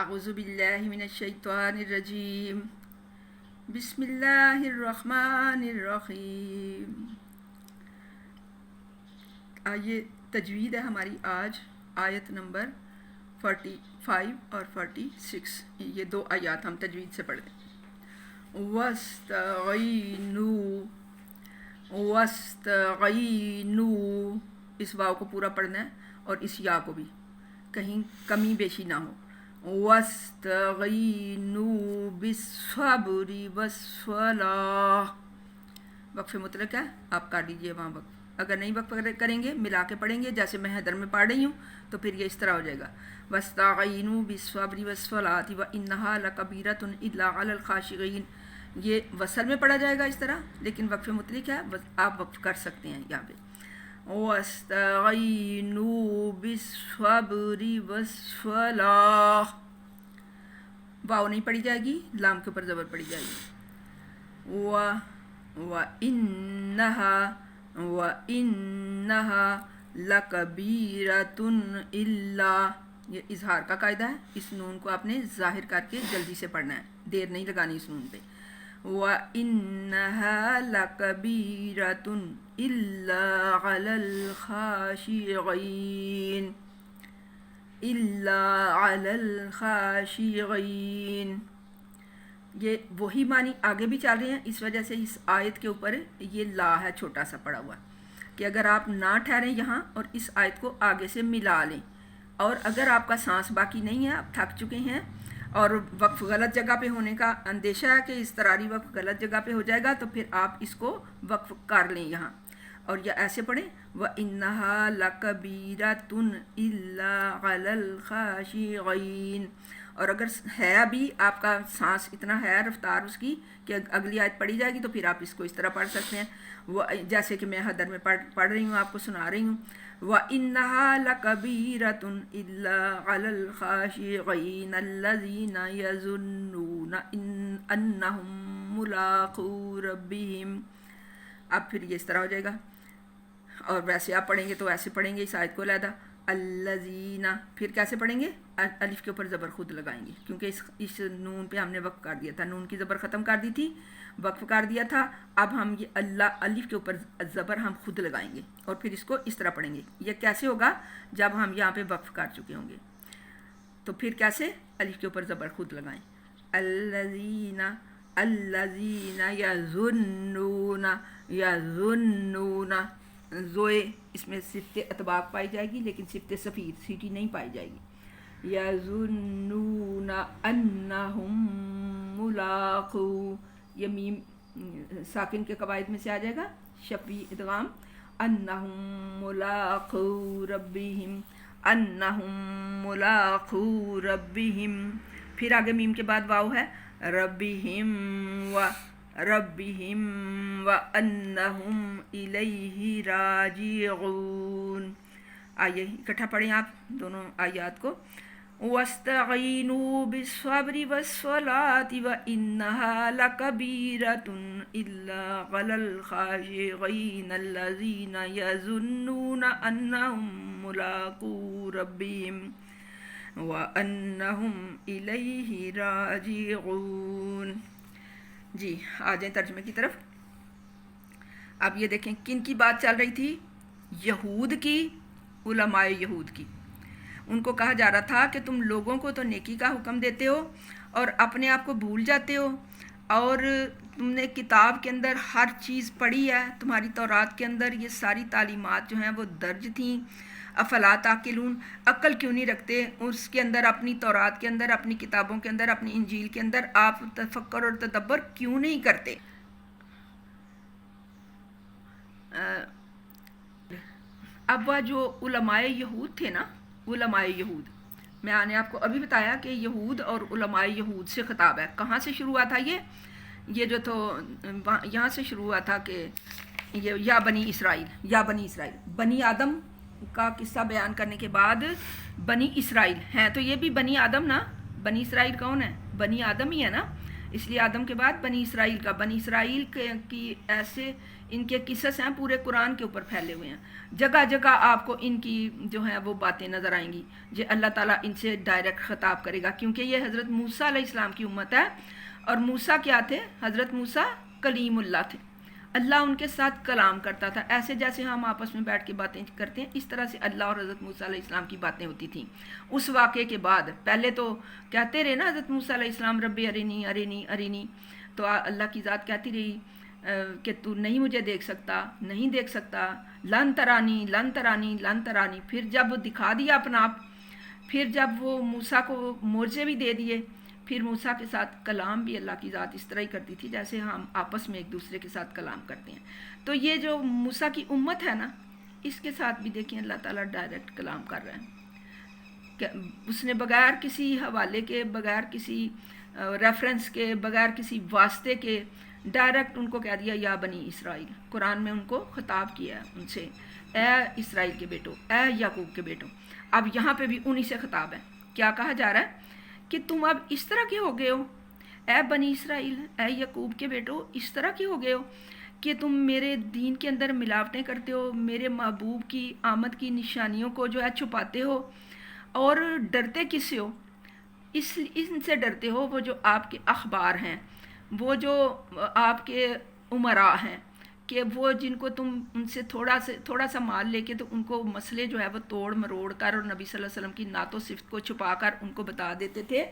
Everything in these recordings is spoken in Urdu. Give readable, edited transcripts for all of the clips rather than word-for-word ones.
اعوذ باللہ من الشیطان الرجیم بسم اللہ الرحمن الرحیم۔ یہ تجوید ہے ہماری آج آیت نمبر 45 اور 46، یہ دو آیات ہم تجوید سے پڑھتے ہیں۔ وَاسْتَعِينُوا، اس واو کو پورا پڑھنا ہے اور اس یا کو بھی، کہیں کمی بیشی نہ ہو۔ وَاسْتَعِينُوا بِالصَّبْرِ وَالصَّلَاةِ، وقف مطلق ہے، آپ کر لیجئے وہاں وقف۔ اگر نہیں وقف کریں گے ملا کے پڑھیں گے جیسے میں حیدر میں پڑھ رہی ہوں تو پھر یہ اس طرح ہو جائے گا۔ وَاسْتَعِينُوا بِالصَّبْرِ وَالصَّلَاةِ وَإِنَّهَا لَكَبِيرَةٌ إِلَّا عَلَى الْخَاشِعِينَ، یہ وصل میں پڑھا جائے گا اس طرح، لیکن وقف مطلق ہے، آپ وقف کر سکتے ہیں یہاں پہ۔ وَاسْتَعِينُوا بِالصَّبْرِ وَالصَّلَاةِ، واو نہیں پڑھی جائے گی، لام کے اوپر زبر پڑھی جائے گی۔ وَإِنَّهَا لَكَبِيرَةٌ إِلَّا، یہ اظہار کا قاعدہ ہے، اس نون کو آپ نے ظاہر کر کے جلدی سے پڑھنا ہے، دیر نہیں لگانی اس نون پہ۔ وَإِنَّهَا لَكَبِيرَةٌ إِلَّا عَلَى الْخَاشِعِينَ، إِلَّا عَلَى الْخَاشِعِينَ، یہ وہی معنی آگے بھی چل رہے ہیں، اس وجہ سے اس آیت کے اوپر یہ لا ہے چھوٹا سا پڑا ہوا، کہ اگر آپ نہ ٹھہریں یہاں اور اس آیت کو آگے سے ملا لیں، اور اگر آپ کا سانس باقی نہیں ہے، آپ تھک چکے ہیں اور وقف غلط جگہ پہ ہونے کا اندیشہ ہے کہ اضطراری وقف غلط جگہ پہ ہو جائے گا، تو پھر آپ اس کو وقف کر لیں یہاں، اور یہ ایسے پڑھیں وَإِنَّهَا لَكَبِيرَةٌ إِلَّا عَلَى الْخَاشِعِينَ، اور اگر ہے ابھی آپ کا سانس اتنا ہے رفتار اس کی کہ اگلی آیت پڑھی جائے گی تو پھر آپ اس کو اس طرح پڑھ سکتے ہیں، وہ جیسے کہ میں حدر میں پڑھ رہی ہوں، آپ کو سنا رہی ہوں۔ وَإِنَّهَا لَكَبِيرَةٌ إِلَّا عَلَى الْخَاشِعِينَ الَّذِينَ يَظُنُّونَ أَنَّهُم مُّلَاقُو رَبِّهِمْ، اب پھر یہ اس طرح ہو جائے گا، اور ویسے آپ پڑھیں گے تو ایسے پڑھیں گے اس آیت کو علیحدہ، الذین، پھر کیسے پڑھیں گے؟ الف کے اوپر زبر خود لگائیں گے، کیونکہ اس نون پہ ہم نے وقف کر دیا تھا، نون کی زبر ختم کر دی تھی، وقف کر دیا تھا، اب ہم یہ اللہ الف کے اوپر زبر ہم خود لگائیں گے اور پھر اس کو اس طرح پڑھیں گے۔ یہ کیسے ہوگا؟ جب ہم یہاں پہ وقف کر چکے ہوں گے، تو پھر کیسے؟ الف کے اوپر زبر خود لگائیں، الذین یظنون، زوئے اس میں صفت اطباق پائی جائے گی لیکن صفت سفید سیٹی نہیں پائی جائے گی۔ یظنون انہم ملاقو، یہ میم ساکن کے قواعد میں سے آ جائے گا، شفوی ادغام، انہم ملاقو ربہم، انہم ملاقو ربہم، پھر آگے میم کے بعد واو ہے، ربہم وَأَنَّهُمْ إِلَيْهِ راجعون۔ آئیے اکٹھا پڑھیں آپ دونوں آیات کو۔ وَاسْتَعِينُوا بِالصَّبْرِ وَالصَّلَاةِ وَإِنَّهَا لَكَبِيرَةٌ إِلَّا عَلَى الْخَاشِعِينَ الَّذِينَ يَظُنُّونَ أَنَّهُم مُّلَاقُو رَبِّهِمْ وَأَنَّهُمْ إِلَيْهِ راجعون۔ جی آ جائیں ترجمے کی طرف۔ اب یہ دیکھیں کن کی بات چل رہی تھی؟ یہود کی، علماء یہود کی۔ ان کو کہا جا رہا تھا کہ تم لوگوں کو تو نیکی کا حکم دیتے ہو اور اپنے آپ کو بھول جاتے ہو، اور تم نے کتاب کے اندر ہر چیز پڑھی ہے، تمہاری تورات کے اندر یہ ساری تعلیمات جو ہیں وہ درج تھیں، افلا تعقلون، عقل کیوں نہیں رکھتے؟ اس کے اندر اپنی تورات کے اندر، اپنی کتابوں کے اندر، اپنی انجیل کے اندر آپ تفکر اور تدبر کیوں نہیں کرتے؟ اب وہ جو علماء یہود تھے نا، علماء یہود، میں نے آپ کو ابھی بتایا کہ یہود اور علماء یہود سے خطاب ہے۔ کہاں سے شروع ہوا تھا یہ جو تو یہاں سے شروع ہوا تھا کہ یہ یا بنی اسرائیل، بنی آدم کا قصہ بیان کرنے کے بعد بنی اسرائیل ہیں، تو یہ بھی بنی آدم نا، بنی اسرائیل کون ہے؟ بنی آدم ہی ہے نا، اس لیے آدم کے بعد بنی اسرائیل کا، بنی اسرائیل کی ایسے ان کے قصص ہیں پورے قرآن کے اوپر پھیلے ہوئے ہیں، جگہ جگہ آپ کو ان کی جو ہیں وہ باتیں نظر آئیں گی جو اللہ تعالیٰ ان سے ڈائریکٹ خطاب کرے گا، کیونکہ یہ حضرت موسیٰ علیہ السلام کی امت ہے، اور موسیٰ کیا تھے؟ حضرت موسیٰ کلیم اللہ تھے، اللہ ان کے ساتھ کلام کرتا تھا، ایسے جیسے ہم آپس میں بیٹھ کے باتیں کرتے ہیں اس طرح سے اللہ اور حضرت موسیٰ علیہ السلام کی باتیں ہوتی تھیں۔ اس واقعے کے بعد پہلے تو کہتے رہے نا حضرت موسیٰ علیہ السلام ربی ارینی ارینی ارینی، تو اللہ کی ذات کہتی رہی کہ تو نہیں مجھے دیکھ سکتا، نہیں دیکھ سکتا، لن ترانی لن ترانی لن ترانی۔ پھر جب دکھا دیا اپنا آپ، پھر جب وہ موسیٰ کو معجزے بھی دے دیے، پھر موسیٰ کے ساتھ کلام بھی اللہ کی ذات اس طرح ہی کرتی تھی جیسے ہم آپس میں ایک دوسرے کے ساتھ کلام کرتے ہیں۔ تو یہ جو موسیٰ کی امت ہے نا، اس کے ساتھ بھی دیکھیں اللہ تعالیٰ ڈائریکٹ کلام کر رہا ہے کہ اس نے بغیر کسی حوالے کے، بغیر کسی ریفرنس کے، بغیر کسی واسطے کے ڈائریکٹ ان کو کہہ دیا یا بنی اسرائیل۔ قرآن میں ان کو خطاب کیا ہے ان سے، اے اسرائیل کے بیٹو، اے یعقوب کے بیٹو۔ اب یہاں پہ بھی انہی سے خطاب ہے، کیا کہا جا رہا ہے کہ تم اب اس طرح کے ہو گئے ہو، اے بنی اسرائیل، اے یعقوب کے بیٹو، اس طرح کے ہو گئے ہو کہ تم میرے دین کے اندر ملاوٹیں کرتے ہو، میرے محبوب کی آمد کی نشانیوں کو جو ہے چھپاتے ہو، اور ڈرتے کس سے ہو؟ ان سے ڈرتے ہو وہ جو آپ کے اخبار ہیں، وہ جو آپ کے امراء ہیں، کہ وہ جن کو تم ان سے تھوڑا سا مال لے کے تو ان کو مسئلے جو ہے وہ توڑ مروڑ کر اور نبی صلی اللہ علیہ وسلم کی نعت و صفت کو چھپا کر ان کو بتا دیتے تھے۔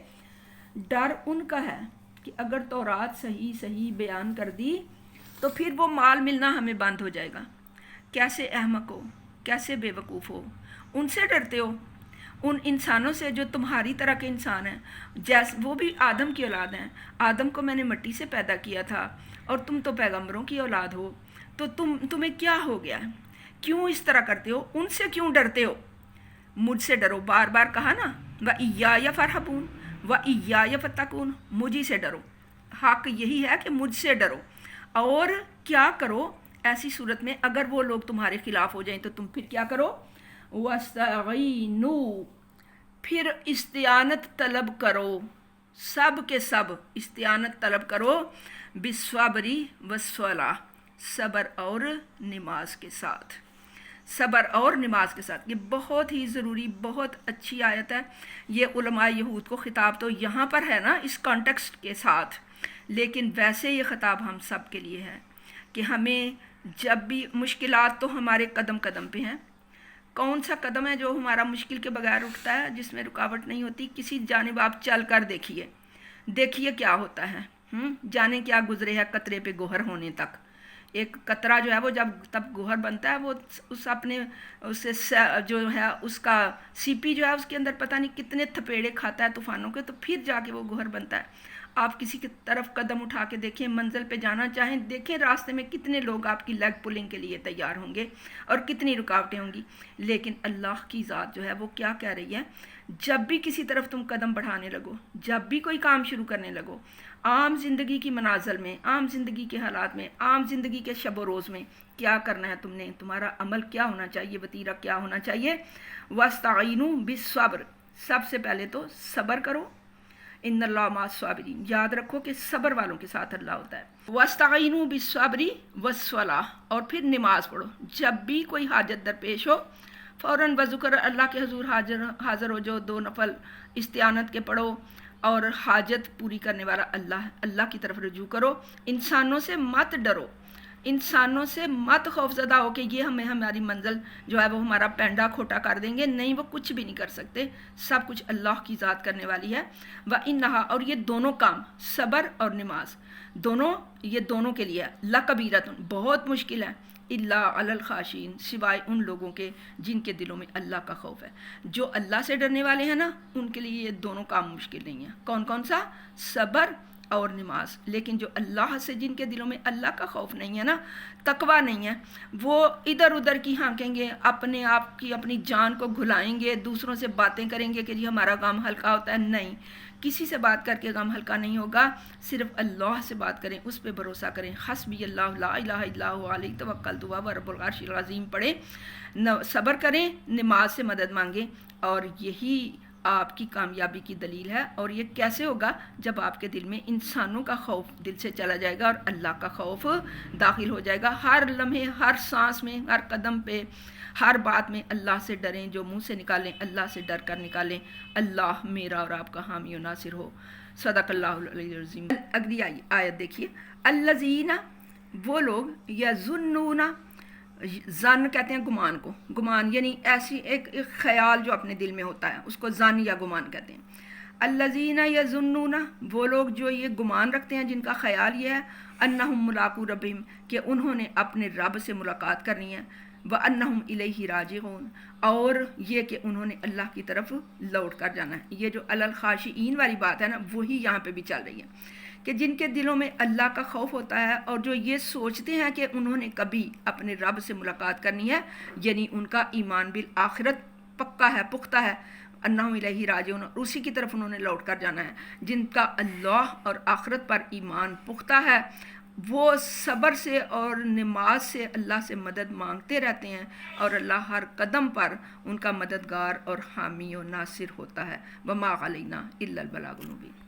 ڈر ان کا ہے کہ اگر تورات صحیح بیان کر دی تو پھر وہ مال ملنا ہمیں بند ہو جائے گا۔ کیسے احمق ہو، کیسے بے وقوف ہو، ان سے ڈرتے ہو، ان انسانوں سے جو تمہاری طرح کے انسان ہیں، جیسے وہ بھی آدم کی اولاد ہیں۔ آدم کو میں نے مٹی سے پیدا کیا تھا اور تم تو پیغمبروں کی اولاد ہو، تو تمہیں کیا ہو گیا؟ کیوں اس طرح کرتے ہو؟ ان سے کیوں ڈرتے ہو؟ مجھ سے ڈرو، بار بار کہا نا، وَإِيَّایَ فَارْهَبُونَ وَإِيَّایَ فَاتَّقُونَ، مجھے سے ڈرو، حق یہی ہے کہ مجھ سے ڈرو، اور کیا کرو ایسی صورت میں اگر وہ لوگ تمہارے خلاف ہو جائیں تو تم پھر کیا کرو؟ وَاسْتَعِینُوا، پھر استعانت طلب کرو، سب کے سب استعانت طلب کرو، بِالصَّبْرِ وَالصَّلَاةِ، صبر اور نماز کے ساتھ، صبر اور نماز کے ساتھ۔ یہ بہت ہی ضروری، بہت اچھی آیت ہے۔ یہ علماء یہود کو خطاب تو یہاں پر ہے نا اس کانٹیکسٹ کے ساتھ، لیکن ویسے یہ خطاب ہم سب کے لیے ہے کہ ہمیں جب بھی مشکلات تو ہمارے قدم قدم پہ ہیں، کون سا قدم ہے جو ہمارا مشکل کے بغیر اٹھتا ہے، جس میں رکاوٹ نہیں ہوتی؟ کسی جانب آپ چل کر دیکھیے کیا ہوتا ہے، جانے کیا گزرے ہے قطرے پہ گوہر ہونے تک۔ ایک قطرہ جو ہے وہ جب تب گوہر بنتا ہے، وہ اس اپنے اسے جو ہے اس کا سیپی جو ہے اس کے اندر پتہ نہیں کتنے تھپیڑے کھاتا ہے طوفانوں کے، تو پھر جا کے وہ گوہر بنتا ہے۔ آپ کسی کی طرف قدم اٹھا کے دیکھیں، منزل پہ جانا چاہیں، دیکھیں راستے میں کتنے لوگ آپ کی لیگ پولنگ کے لیے تیار ہوں گے اور کتنی رکاوٹیں ہوں گی، لیکن اللہ کی ذات جو ہے وہ کیا کہہ رہی ہے؟ جب بھی کسی طرف تم قدم بڑھانے لگو، جب بھی کوئی کام شروع کرنے لگو، عام زندگی کی منازل میں، عام زندگی کے حالات میں، عام زندگی کے شب و روز میں کیا کرنا ہے تم نے؟ تمہارا عمل کیا ہونا چاہیے؟ وتیرہ کیا ہونا چاہیے؟ وَاسْتَعِینُوا بِالصَّبْرِ، سب سے پہلے تو صبر کرو، ان اللہ مع الصابرین، یاد رکھو کہ صبر والوں کے ساتھ اللہ ہوتا ہے۔ وَاسْتَعِینُوا بِالصَّبْرِ وَالصَّلَاةِ، اور پھر نماز پڑھو، جب بھی کوئی حاجت درپیش ہو فوراً بذکر اللہ کے حضور حاضر ہو، جو 2 نفل استعانت کے پڑھو، اور حاجت پوری کرنے والا اللہ کی طرف رجوع کرو۔ انسانوں سے مت ڈرو، انسانوں سے مت خوفزدہ ہو کہ یہ ہماری منزل جو ہے وہ ہمارا پینڈا کھوٹا کر دیں گے، نہیں، وہ کچھ بھی نہیں کر سکتے، سب کچھ اللہ کی ذات کرنے والی ہے۔ وَإِنَّهَا، اور یہ دونوں کام، صبر اور نماز، یہ دونوں کے لیے لَكَبِيرَةٌ، بہت مشکل ہے، اِلَّا عَلَى الْخَاشِعِينَ، سوائے ان لوگوں کے جن کے دلوں میں اللہ کا خوف ہے۔ جو اللہ سے ڈرنے والے ہیں نا، ان کے لیے یہ دونوں کام مشکل نہیں ہیں۔ کون سا؟ صبر اور نماز۔ لیکن جو اللہ سے جن کے دلوں میں اللہ کا خوف نہیں ہے نا، تقویٰ نہیں ہے، وہ ادھر ادھر کی ہانکیں گے، اپنے آپ کی اپنی جان کو گھلائیں گے، دوسروں سے باتیں کریں گے کہ جی ہمارا غم ہلکا ہوتا ہے۔ نہیں، کسی سے بات کر کے غم ہلکا نہیں ہوگا، صرف اللہ سے بات کریں، اس پہ بھروسہ کریں۔ حسبی اللہ لا الہ الا هو علیہ توکلت وہو رب العرش العظیم پڑھیں، صبر کریں، نماز سے مدد مانگیں، اور یہی آپ کی کامیابی کی دلیل ہے، اور یہ کیسے ہوگا؟ جب آپ کے دل میں انسانوں کا خوف دل سے چلا جائے گا اور اللہ کا خوف داخل ہو جائے گا۔ ہر لمحے، ہر سانس میں، ہر قدم پہ، ہر بات میں اللہ سے ڈریں، جو منہ سے نکالیں اللہ سے ڈر کر نکالیں۔ اللہ میرا اور آپ کا حامی و ناصر ہو۔ صدق اللہ العلی العظیم۔ اگلی آیت دیکھیے، الذین، وہ لوگ، یظنون، ظن کہتے ہیں گمان کو، گمان یعنی ایسی ایک خیال جو اپنے دل میں ہوتا ہے، اس کو ظن یا گمان کہتے ہیں۔ الذین یظنون، وہ لوگ جو یہ گمان رکھتے ہیں، جن کا خیال یہ ہے، انہم ملاقو ربہم، کہ انہوں نے اپنے رب سے ملاقات کرنی ہے، وانہم الیہ راجعون، اور یہ کہ انہوں نے اللہ کی طرف لوٹ کر جانا ہے۔ یہ جو علی الخاشعین والی بات ہے نا، وہی یہاں پہ بھی چل رہی ہے کہ جن کے دلوں میں اللہ کا خوف ہوتا ہے اور جو یہ سوچتے ہیں کہ انہوں نے کبھی اپنے رب سے ملاقات کرنی ہے، یعنی ان کا ایمان بالآخرت پکا ہے، پختہ ہے، انہم الیہ راجعون، اور اسی کی طرف انہوں نے لوٹ کر جانا ہے۔ جن کا اللہ اور آخرت پر ایمان پختہ ہے، وہ صبر سے اور نماز سے اللہ سے مدد مانگتے رہتے ہیں، اور اللہ ہر قدم پر ان کا مددگار اور حامی و ناصر ہوتا ہے۔ وما علینا الا البلاغ المبین۔